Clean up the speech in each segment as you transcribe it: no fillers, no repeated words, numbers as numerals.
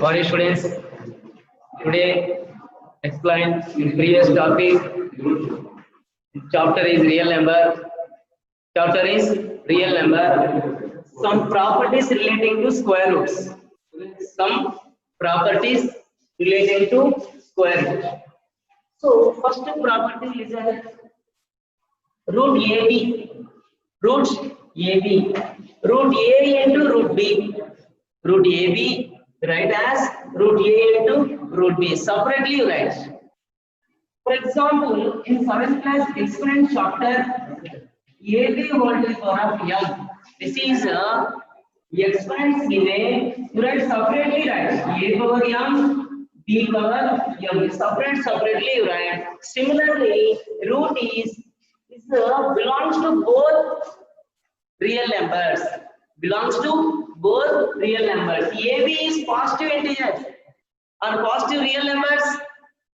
Morning students. Today explain in previous topic. Chapter is real number. Chapter is real number. Some properties relating to square roots. Some properties relating to square root. So first property is a root AB. Root AB. Root A into root B. Root AB write as root A into root B. Separately you write. For example, in 7th class exponent chapter, AB whole to the power of m. This is exponents given. You write separately, write A power m, B power m. Separately you write. Similarly, root is belongs to both real numbers. Belongs to both real numbers. AB is positive integers or positive real numbers.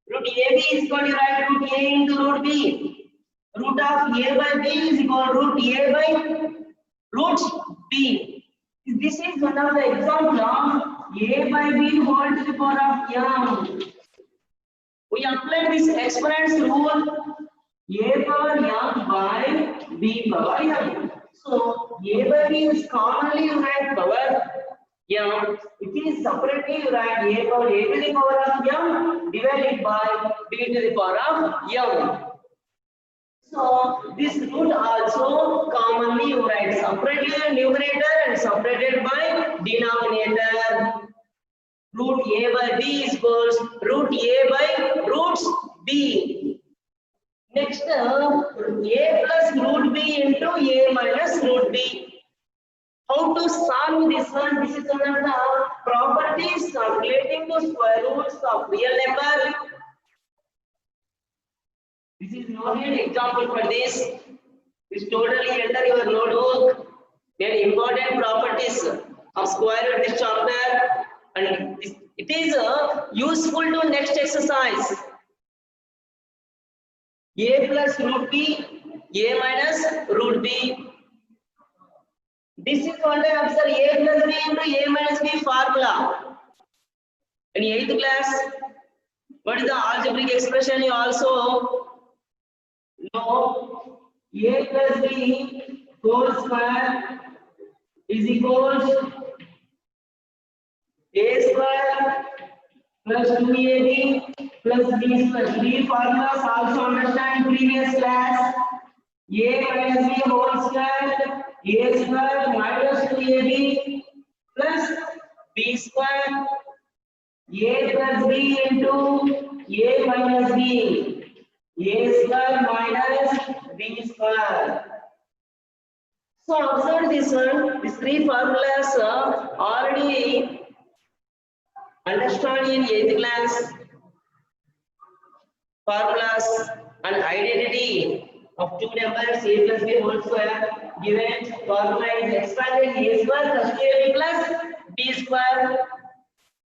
Root AB is equal to write root A into root B. Root of A by B is equal to root A by root B. This is one of the example of A by B whole to the power of m. We apply this exponents rule. A power m by B power m. So A by B is commonly you write power m. It is separately you write A power A to the power of m divided by B to the power of m. So this root also commonly you write separately in numerator and separated by denominator. Root A by B is equals root A by root B. Next, A plus root B into A minus root B. How to solve this one? This is one of the properties relating to square roots of real number. This is only an example for this. This totally enter your notebook. Then important properties of square root this chapter, and it is useful to next exercise. A plus root B, A minus root B. This is one day observe A plus B into A minus B formula. In 8th class, what is the algebraic expression? You also know. A plus B whole square is equals A square plus 2AB plus B square. Three formulas also understand previous class. A minus B whole square, A square minus 2AB plus B square, A plus B into A minus B, A square minus B square. So observe this one. These three formulas already understand in 8th class. Formulas and identity of two numbers A plus B whole square given. Formula is expanded A square plus 2AB plus B square.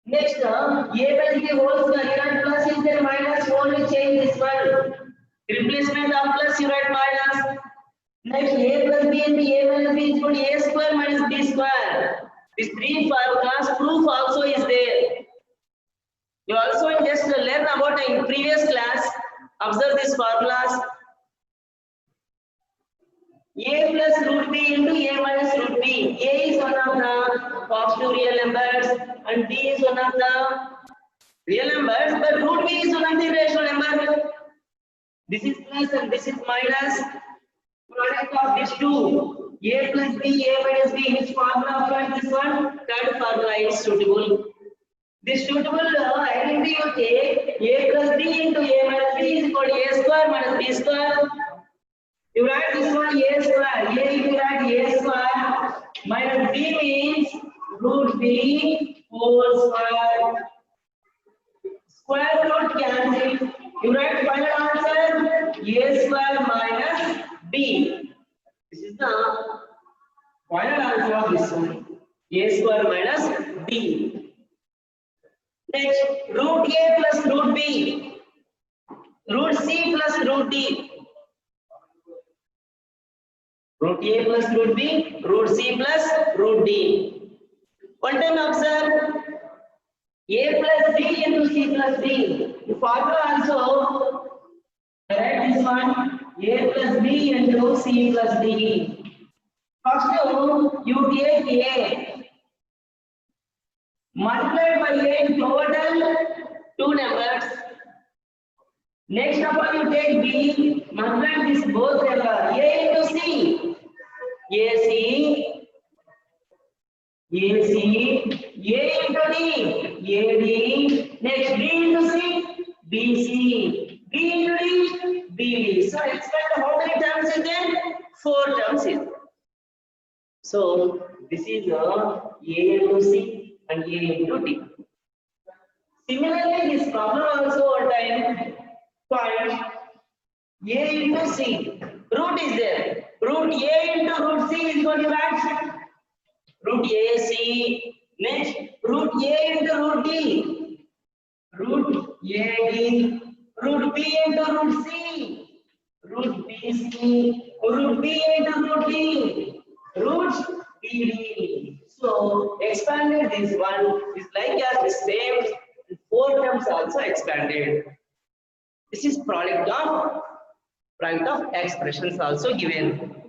Next, A plus B whole square, you write plus is there minus, only change this one. Replacement of plus, you write minus. Next, A plus B into A minus B is equal to A square minus B square. These three formulas proof also is there. You also just learn about in previous class. Observe these formulas. A plus root B into A minus root B. A is one of the positive real numbers and B is one of the real numbers, but root B is one of the irrational numbers. This is plus and this is minus. Product of these two. A plus B, A minus B. Which formula applies this one? Third formula is suitable. This suitable identity you take A plus B into A minus B is equal to A square minus B square. You write this one A square. A you write A square minus B means root B whole square. Square root cancel. You write final answer A square minus B. This is the final answer of this one. A square minus B. Next, root A plus root B. Root C plus root D. Root A plus root B, root C plus root D. One time observe A plus B into C plus D. The formula also, write this one, A plus B into C plus D. First, you take A, multiplied by A total two numbers. Next of all, you take B, multiply this both numbers, A into C. AC, A into D, AD, next B into C, BC, B into D, BD. So expect how many terms is there? 4 terms is there. So this is A into C and A into D. Similarly, this problem also one time find A into C. Root is there. Root A into root C is going to write root AC. Next, root A into root D. Root AD. Root B into root C. Root BC. Root B into root D. Root BD. So, expanded this one is like as the same 4 terms also expanded. This is product of expressions also given.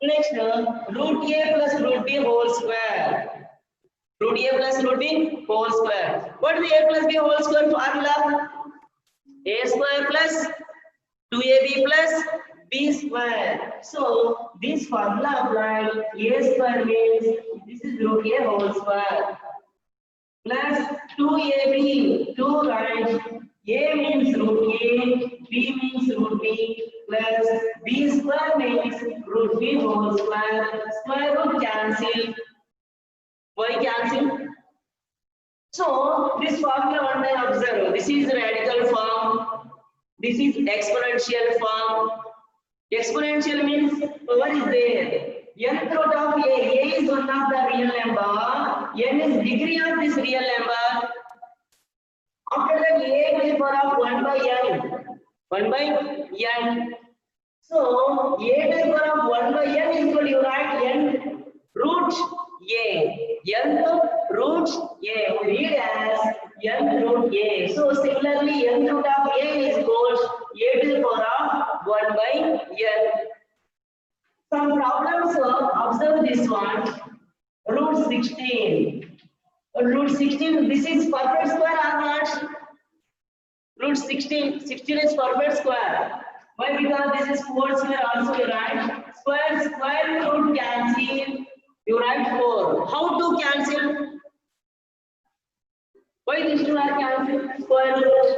Next, root A plus root B whole square. Root A plus root B whole square. What is A plus B whole square formula? A square plus 2AB plus B square. So this formula applied. A square means this is root A whole square plus 2AB, 2 right. A means root A, B means root B, plus B square means root B whole square. Square root cancel. Why cancel? So this formula one time observe. This is radical form. This is exponential form. Exponential means power is there. Nth root of A is one of the real number. N is degree of this real number. After that, A to the power of 1 by n. 1 by n. So, A to the power of 1 by n is equal to write n root A. Nth root A. We read as n root A. So, similarly, n root of A is equals A to the power of 1 by n. Some problems, observe this one. Root 16. Root 16, this is perfect square or not? Root 16 is perfect square. Why? Because this is 4 square also you write. Square root cancel. You write 4. How to cancel? Why these two are cancelled? Square root.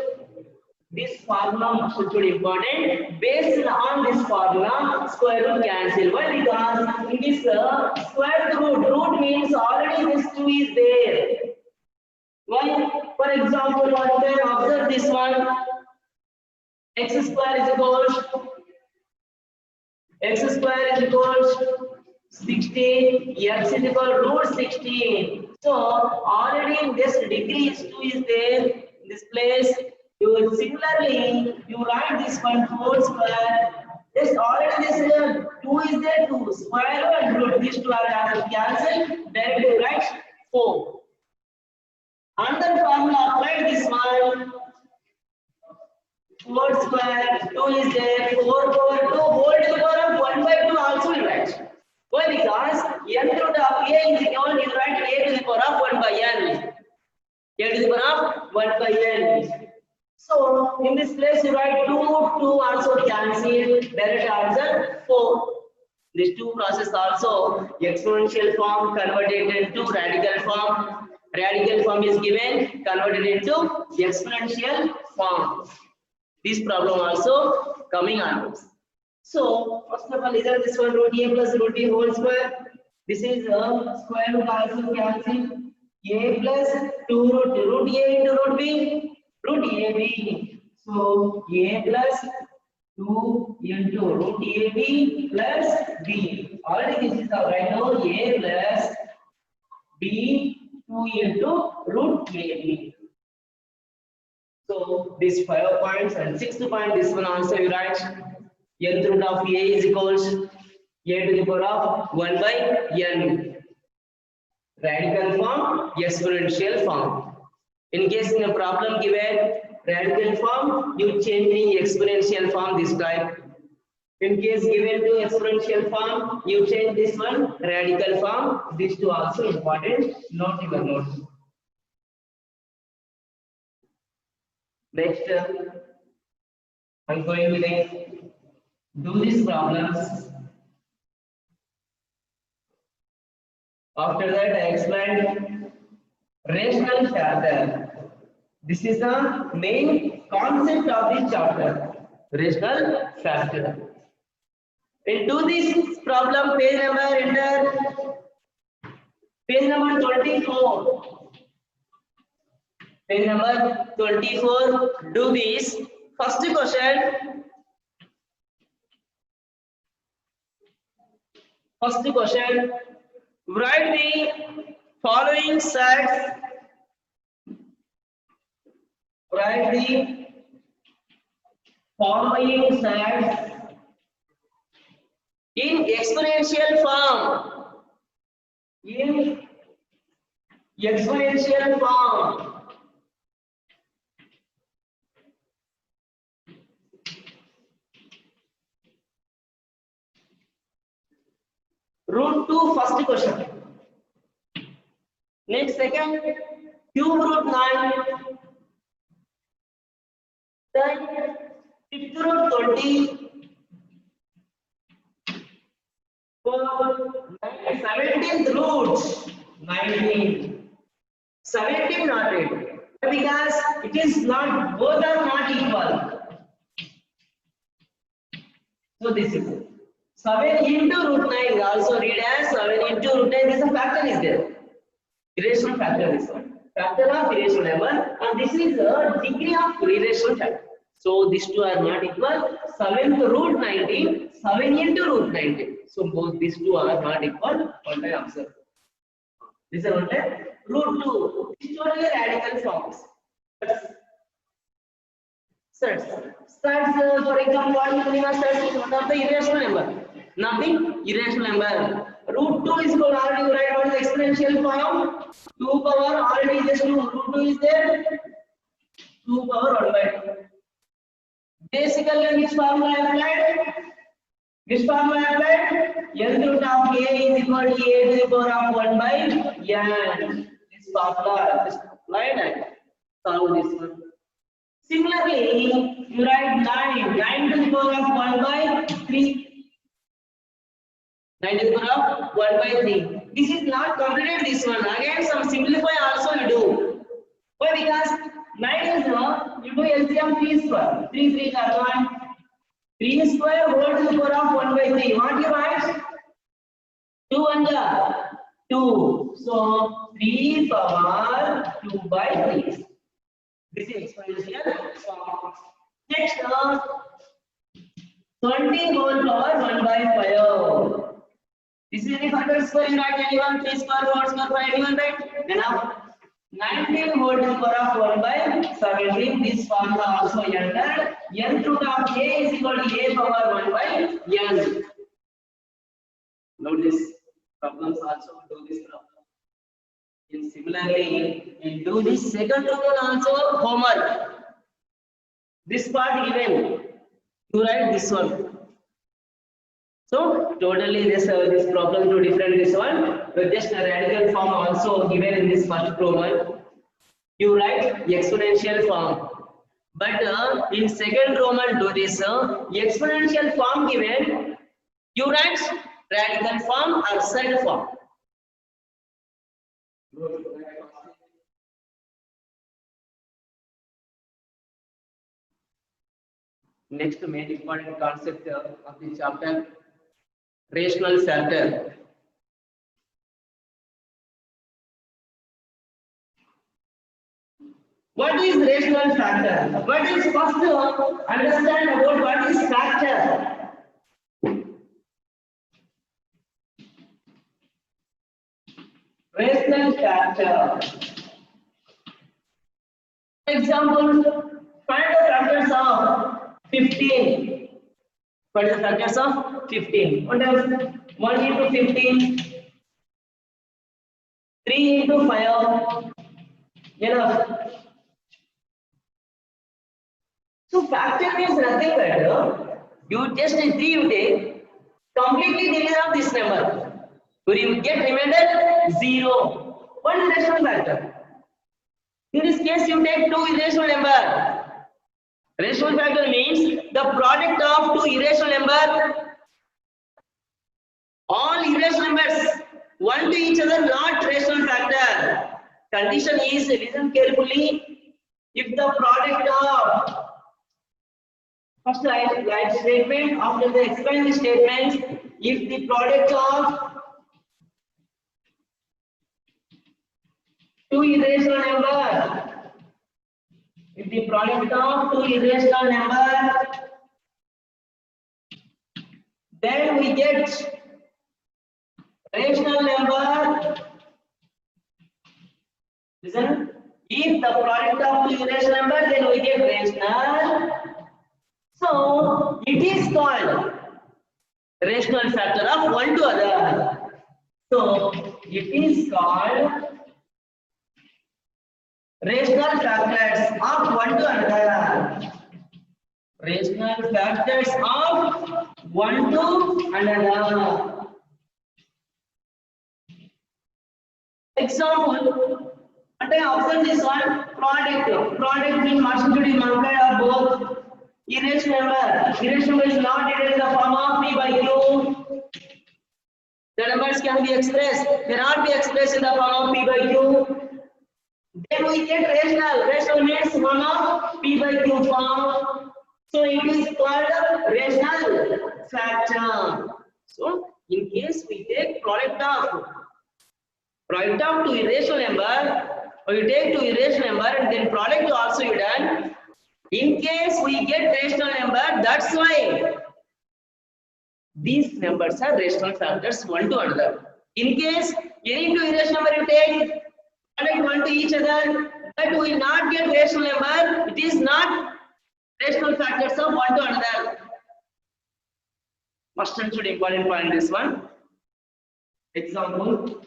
This formula should be important. Based on this formula, square root cancel. Why? Because in this square root means already this 2 is there. Why? For example, one can observe this one. X square is equals 16. X is equal to root 16. So already in this degree 2 is there in this place. You will similarly you write this one 4 square. This already this 2 is there, 2 square and root. These two are cancelled. Directly you write 4. Another formula apply this one. 4 square, 2 is there, 4 over 2 whole to the power of 1 by 2 also we write. Why? Because n root of A is equal to write A to the power of 1 by n. A to the power of 1 by n. So in this place you write 2 also cancel, direct answer 4. These two process also exponential form converted into radical form. Radical form is given, converted into exponential form. This problem also coming on. So first of all, either this one root A plus root B whole square. This is square root also cancel. A plus 2 root A into root B. Root AB. So A plus 2 into root AB plus B. Already this is right now A plus B 2 into root AB. So these 5 points and 6th point, this one also you write. Nth root of A is equals A to the power of 1 by n. Radical form, exponential form. In case in a problem given radical form, you change in exponential form this type. In case given to exponential form, you change this one radical form. These two also important. Note your notes. Next, I'm going to do these problems. After that, I explained rational factor. This is the main concept of this chapter. Rational factor. Into this problem, page number enter. Page number 24. Page number 24. Do this. First question. First question. Write the following sets. Write the following sets in exponential form. In exponential form. Root 2 first question. Next second, cube root 9. Then fifth root 20. 17th root 19. 17 not 8. Because it is not, both are not equal. So this is it. 7 into root 9 also read as 7 into root 9. This is a factor is there. Irrational factor this one. Factor of irrational number, and this is a degree of irrational factor. So these two are not equal. 7 to root 19, 7 into root 19. So both these two are not equal. One time observe. This is one time root 2. These two are radical forms. Sets. For example, what sets is one of the irrational number. Nothing irrational number. Root 2 is called already you write on the exponential form. 2 power already is 2. Root 2 is there. 2 power 1 by 2. Basically, which formula applied? Which formula applied? N root of a is equal to a to the power of 1 by n. This formula is applied and solve this one. Similarly, you write 9 to the power of 1 by 3. 9 to the power of 1 by 3. This is not completed this one. Again, some simplify also you do. Why? Because 9 is you do LCM 3 square. 3 are 1. 3 square whole to the power of 1 by 3. What you write? 2 1 2. So 3 power 2 by 3. This is exponential form. Next, 20 whole power 1 by 5. This is any factor square, you write anyone, 3 square, 4 square, for anyone, right? Enough. 19 whole to the power of 1 by 17. This formula also entered. N root of a is equal to a power 1 by n. Note this. Problems also do this problem. And similarly, you do this second problem also homework. This part given, you write this one. So totally this problem to different this one. But just a radical form also given in this first Roman. You write exponential form. But in second Roman do this exponential form given. You write radical form or side form. Next main important concept of the chapter, rational factor. What is rational factor? What is first to understand about what is factor? Rational factor. For example, find the factors of 15. Find the factors of 15. What else? 1 into 15, 3 into 5, Enough. So factor means nothing but you just 3 you take, completely delete of this number. So you get remainder 0. One irrational factor. In this case, you take 2 irrational number. Rational factor means the product of 2 irrational number. All irrational numbers, one to each other, not rational factor. Condition is, listen carefully, if the product of first write statement, after the explain the statement, if the product of 2 irrational number, if the product of 2 irrational number, then we get rational number. Listen, if the product of 2 irrational number, then we get rational. So it is called rational factor of one to other. So it is called rational factors of one to another. Rational factors of one to another. Example, what I observe this one, product being multitude is multiplied of both irrational number. Irrational number is not written in the form of p by q. The numbers can be expressed, cannot be expressed in the form of p by q. Then we get rational. Rational means one of p by q form. So it is called a rational factor. So in case we take product of 2 irrational number, or you take 2 irrational number and then product also you done. In case we get rational number, that's why these numbers are rational factors one to another. In case any 2 irrational number you take, product one to each other, that will not get rational number. It is not rational factors of one to another. Must and should important point this one. Example.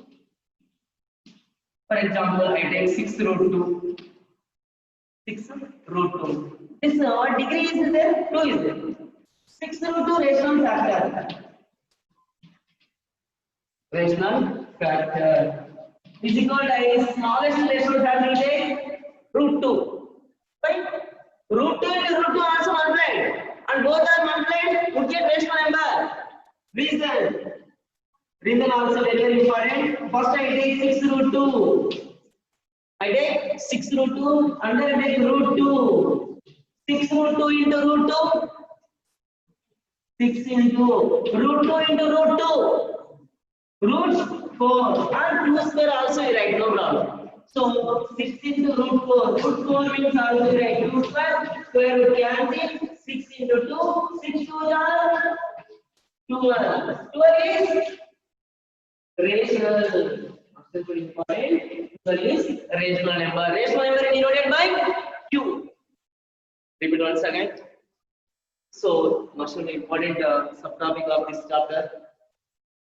For example, I take 6 root 2. 6 root 2. This what degree is there? 2 is there. 6 root 2 rational factor. Rational factor is equal to a smallest rational factor take root 2. Right? Root 2 into root 2 also multiplied. And both are multiplied, we get rational number. Reason. Reason also very important. First I take 6 root 2. I take 6 root 2 and then I take root 2. 6 root 2 into root 2. 6 into root 2 into root 2. Root 4 and 2 square also you write, no problem. So 6 into root 4. Root 4 means also you write 2 square. Square root cancel. 6 into 2. 6 2 are 12. 12 is rational. Important. 12 is rational number. Rational number is denoted by Q. Repeat once again. So, most important subtopic of this chapter.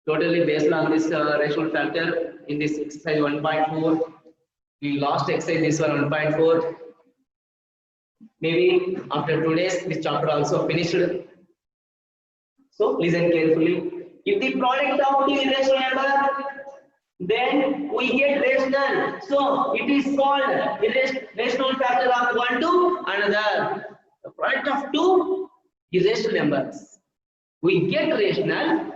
Totally based on this rational factor in this exercise 1.4. We lost exercise this one 1.4. Maybe after 2 days this chapter also finished. So listen carefully. If the product of two irrational number, then we get rational. So it is called rational factor of one to another. The product of two irrational numbers, we get rational.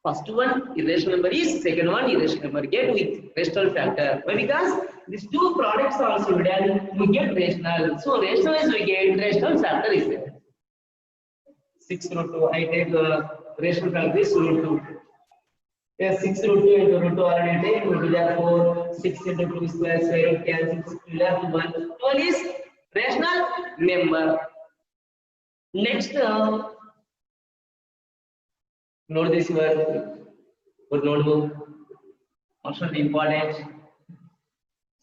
First one irrational number is, second one irrational number get with rational factor. Why? Because these two products are also done, we get rational. So rational is we get, rational factor is there. 6 root 2. I take rational factor is root 2. Yes, 6 root 2 into root 2 already take. Root 2 are 4. 6 into 2 square square root cancel. 6 to 11 1. 12 is rational number. Next. Note this word, notebook. Also important.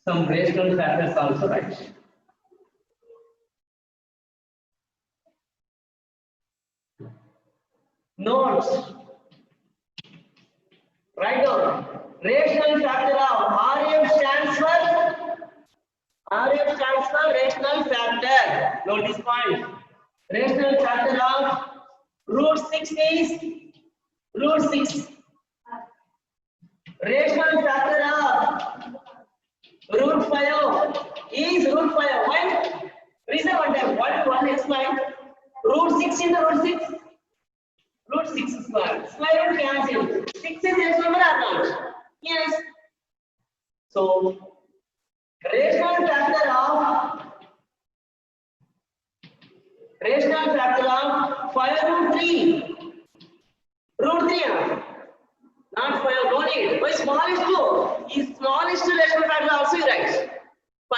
Some rational factors also right. Notes. Write down. Rational factor of RM stands for RH stands for rational factor. Note this point. Rational factor of root 6 is root 6. Rational factor of root 5 is root 5. Why? Reason one time. One explain. Root 6 into root 6. Root 6 square. Square root cancel. 6 is rational number or not? Yes. So, rational factor of 5 root 3. Root 3, not 5, no need. Why smallest 2? Is smallest rational factor also you write.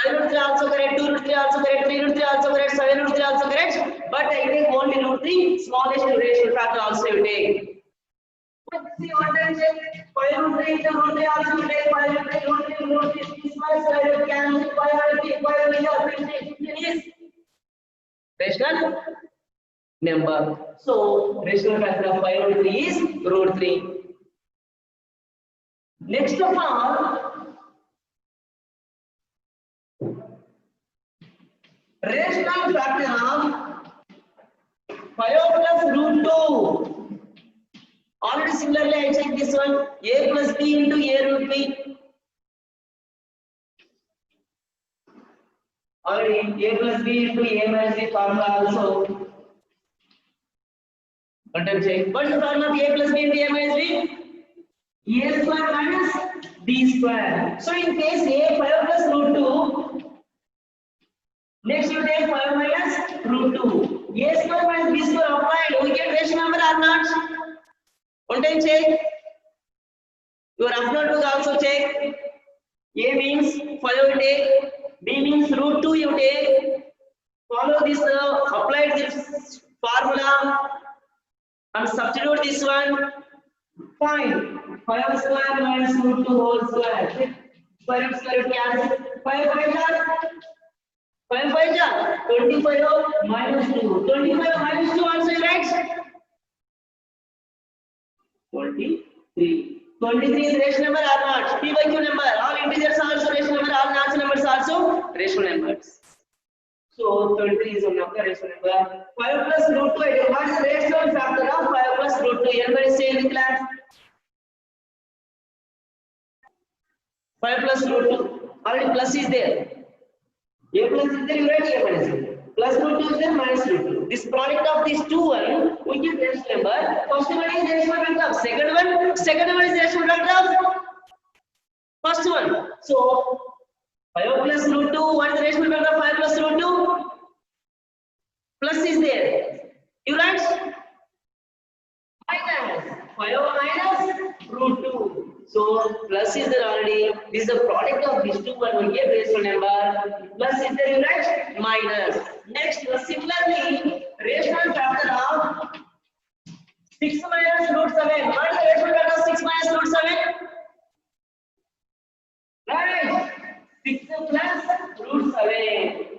5 root 3 also correct, 2 root 3 also correct, 3 root 3 also correct, 7 root 3 also correct. But I take only root 3, smallest rational factor also you take. See what I say? 5 root 3 into root 3 also you take, 5 root 3, root 3, root 3, this much square root cancel, 5 root 3, 5 root 3, 15 is rational number. So, rational factor of 5 root 3 is root 3. Next of all, rational factor of 5 plus root 2. Already similarly I check this one, a plus b into a root b. Already a plus b into a minus b formula also. What time check? What is the formula of a plus b into a minus b? A square minus b square. So in case a 5 plus root 2, next you take 5 minus root 2. A square minus b square applied, we get rational number or not? One time check. Your upload to also check. A means 5 you take, B means root 2 you take. Follow this, apply this formula and substitute this one. Fine. 5 square minus root 2 whole square. Square root cancel. 5 25 minus 2. 25 minus 2 also you write. 23. 23 is rational number or not? P by Q number. All integers are also rational number. All natural numbers are also rational numbers. So 23 is one of the rational number. 5 plus root 2. What is the rational factor of 5 plus root 2? Everybody say in the class. 5 plus root 2. Already plus is there. A plus is there. You write A minus A. Plus root 2 is there. Minus root 2. This product of these two one, we get rational number. First one is rational factor of second one is rational factor of first one. So 5 plus root 2, what is the rational factor of 5 plus root 2? Plus is there. You write minus 5 minus root 2. So plus is there already. This is the product of these two one, we get rational number. Plus is there, you write minus. Next, similarly, rational factor of 6 minus root 7. What is the rational factor of 6 minus root 7? Right. 6 plus root 7.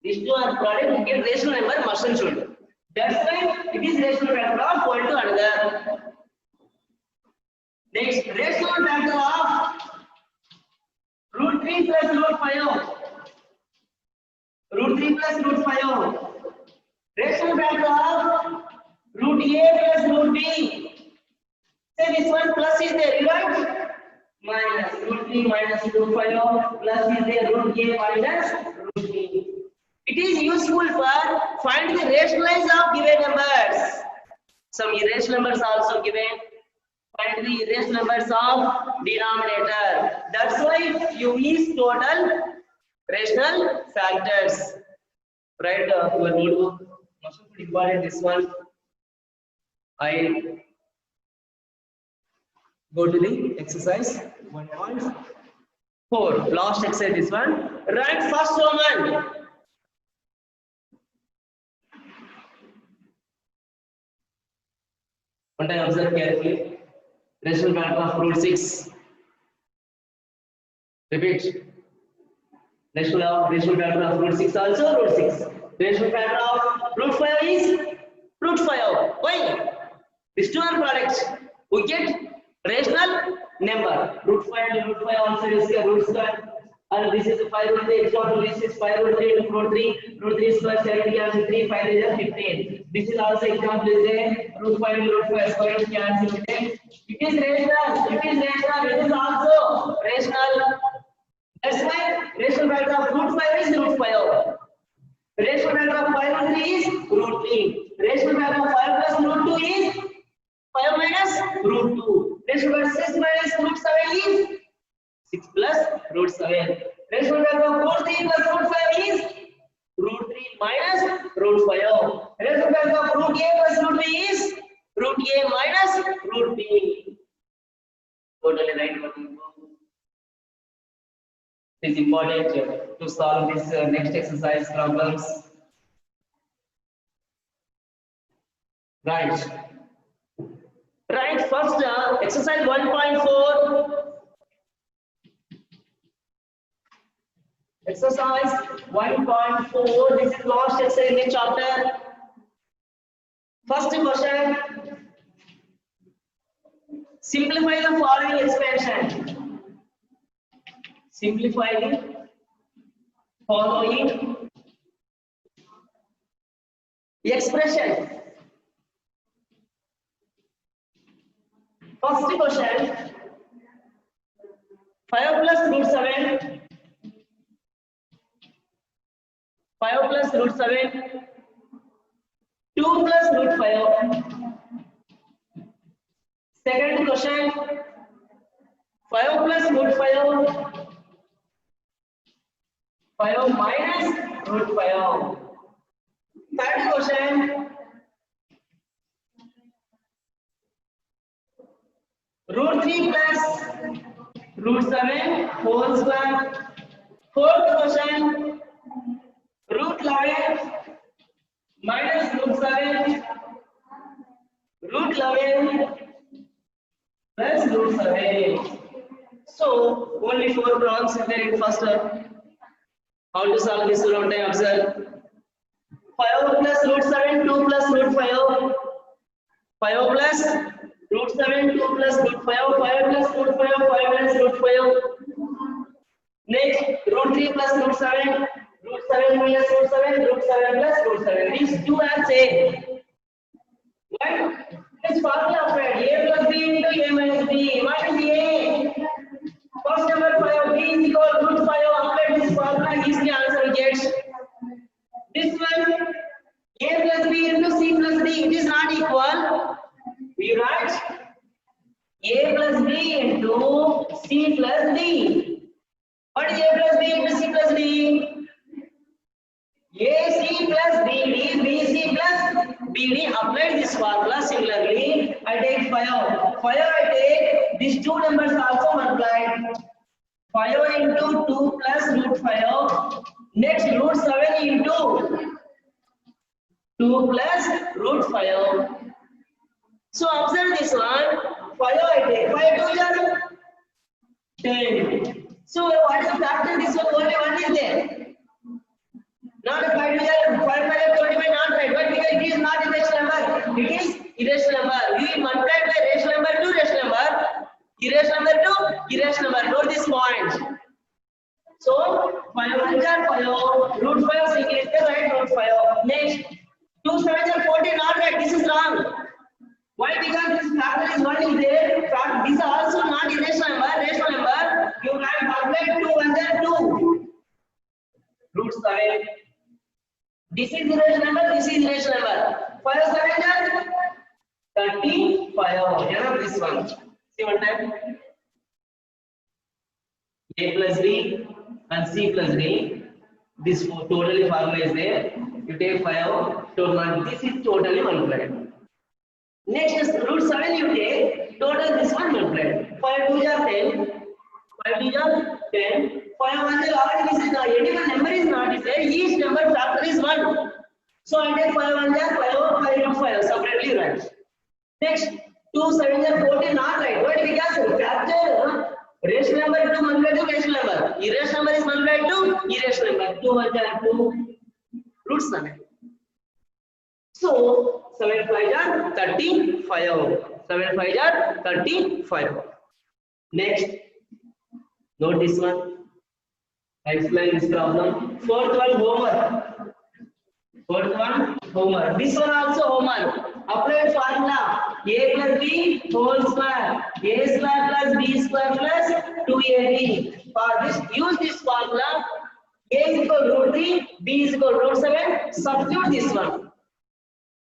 These two are product, we get rational number must and should. That's why it is rational factor of one to another. Next, rational factor of root 3 plus root 5. Root 3 plus root 5. Rational factor of root a plus root b. Say this one plus is there, you write minus root 3 minus root 5 plus is there root a minus root b. It is useful for find the rationalize of given numbers. Some irrational numbers also given. Find the irrational numbers of denominator. That's why you use total rational factors. Write your notebook. Most important this one. I go to the exercise 1.4. Last exercise this one. Write first Roman. One time observe carefully. Rational factor of root 6. Repeat. Rational factor of root 6 also root 6. Rational factor of root 5 is root 5. Why? These two are products. We get rational number. Root 5 and root 5 also is a root square. And this is 5 root 3. Example, this is 5 root 3 into root 3. Root 3 square 70 cancel 3. 5 is 15. This is also example is a root 5 into root 5 square root cancel 10. It is rational. It is rational. It is also rational. That's why rational value of root 5 is root 5. Rational value of 5 root 3 is root 3. Rational value of 5 plus root 2 is 5 minus root 2. Rational value of 6 minus root 7 is 6 plus root 7. Rational value of root 3 plus root 5 is root 3 minus root 5. Rational value of root a plus root b is root a minus root b. Totally right. It is important to solve this next exercise problems. Right. Right. First, exercise 1.4. Exercise 1.4. This is last exercise in the chapter. First question. Simplify the following expansion. Simplify the following expression. First question. 5 plus root 7. 5 plus root 7, 2 plus root 5. Second question, 5 plus root 5, 5 minus root 5. Third question, root 3 plus root 7 whole square. Fourth question, root 11 minus root 7, root 11 plus root 7. So only 4 problems is there in first. How to solve this one time? Observe. 5 plus root 7, 2 plus root 5. 5 plus root 7, 2 plus root 5. 5 plus root 5, 5 plus root 5. Next, root 3 plus root 7. Root 7 minus root 7, root 7 plus root 7. These two are same. What? This formula applied. A plus b into a minus b. What is a? First number 5. B is equal to root 5. Apply this formula. Gives the answer gets. This one. A plus b into c plus d. It is not equal. We write a plus b into c plus d. What is a plus b into c plus d? AC plus BD, BC plus BD. Apply this formula. Similarly, I take 5. 5 I take these two numbers also multiplied. 5 into 2 plus root 5. Next root 7 into 2 plus root 5. So observe this one. 5 I take. 5 2 is 10. So what is the factor? This one only 1 is there. Not a 5 25, not right, but because it is not irrational number, it is irrational number. We multiply by rational number to rational number, irrational number to irrational number. Note this point. So 5 1 are 5, root 5 single is the right root 5. Next, 2 7 are 14, not right. This is wrong. Why? Because this factor is 1 is there. This is also not irrational number, rational number. You can multiply 2 1 are 2. Root 7. This is irrational number, this is irrational number. 5 7 are 35. Enough this one. See one time. A plus b and c plus d. This totally formula is there. You take 5 total. This is totally multiplied. Next is root 7 you take. Total this one multiplied. 5 2 are 10. 5 2 are 10. 5 1 is already this is not any one number is not there. Each number factor is 1. So I take 5 1 are 5 5 root 5 separately write. Next 2 7 are 14 not right. Why? Because factor rational number to multiply to rational number. Irrational number is multiplied to irrational number. 2 1 are 2 root 7. So 7 5 are 35. 7 5 are 35. Next, note this one. Explain this problem. Fourth one, homework. Fourth one, homework. This one also homework. Apply formula. A plus B whole square. A square plus B square plus 2AB. For this, use this formula. A is equal to root 3, B is equal to root 7. Substitute this one.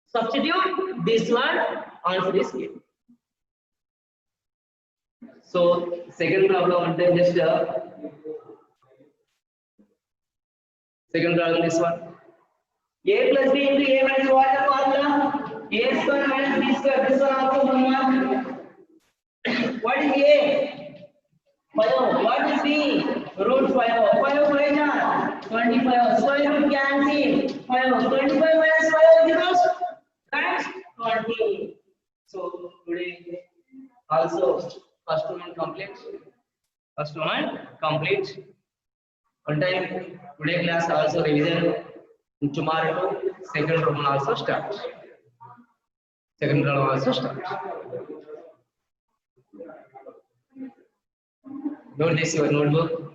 Substitute this one. Answer is given. So, second problem, just second problem, this one. A plus B into A minus what the formula? A square minus B square. This one also 1 mark. What is A? 5. What is B? Root 5. 5 25. Square root cancel. 5. 25 minus 5 equals that's 20. So today also first one complete. First one complete. On time today class also revision. Tomorrow second problem also start. Second problem also start. Note this your notebook.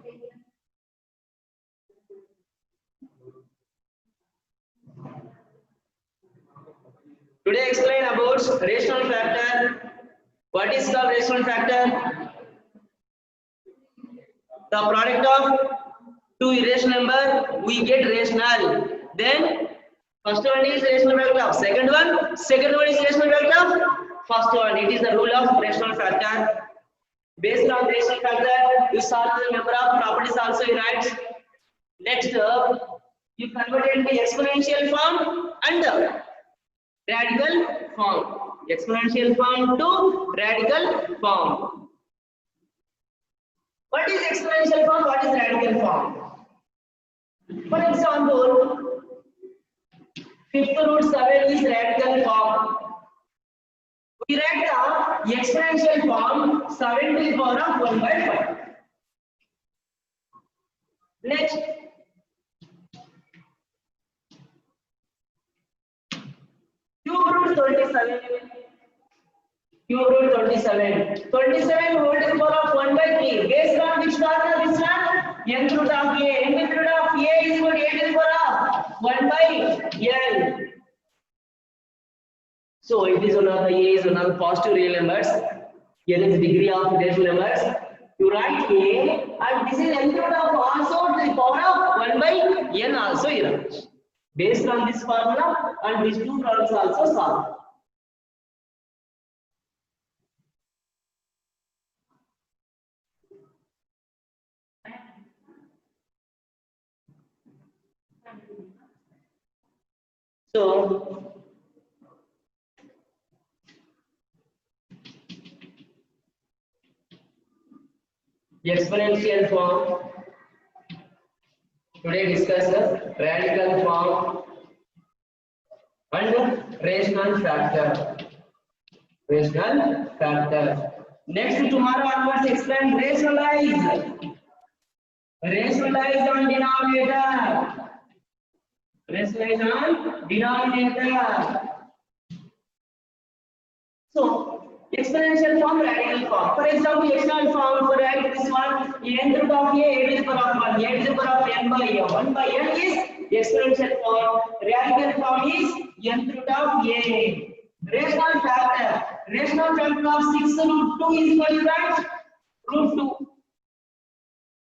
Today explain about rational factor. What is called rational factor? The product of two irrational number we get rational. Then first one is rational factor of second one is rational factor of first one. It is the rule of rational factor. Based on rational factor, you solve the number of properties also you write. Next, you convert it into exponential form and radical form. Exponential form to radical form. What is exponential form? What is radical form? For example, 5 root 7 is radical form. We write the exponential form 7 to the power of 1 by 5. Next, cube root 27. Cube root 27. 27 whole to the power of 1 by 3. Based on which formula this one? Nth root of A. Nth root of A is equal to A to the power of 1 by N. So it is one of the A is one of the positive real numbers. N is degree of rational numbers. You write A and this is nth root of also to the power of 1 by N also you write. Based on this formula and these two problems also solve. So exponential form. Today discuss the radical form and rational factor. Rational factor. Next tomorrow onwards explain rationalize. Rationalize on denominator. Rationalize on denominator. So exponential form, radical form. For example, exponential form for write this one nth root of a to the power of 1, a to the power of n by a. 1 by n is exponential form. Radical form is nth root of a. Rational factor. Rational factor of 6 root 2 is equal to root 2.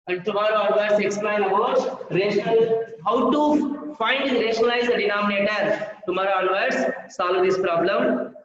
And tomorrow onwards explain about rational, how to find and rationalize the denominator. Tomorrow onwards solve this problem.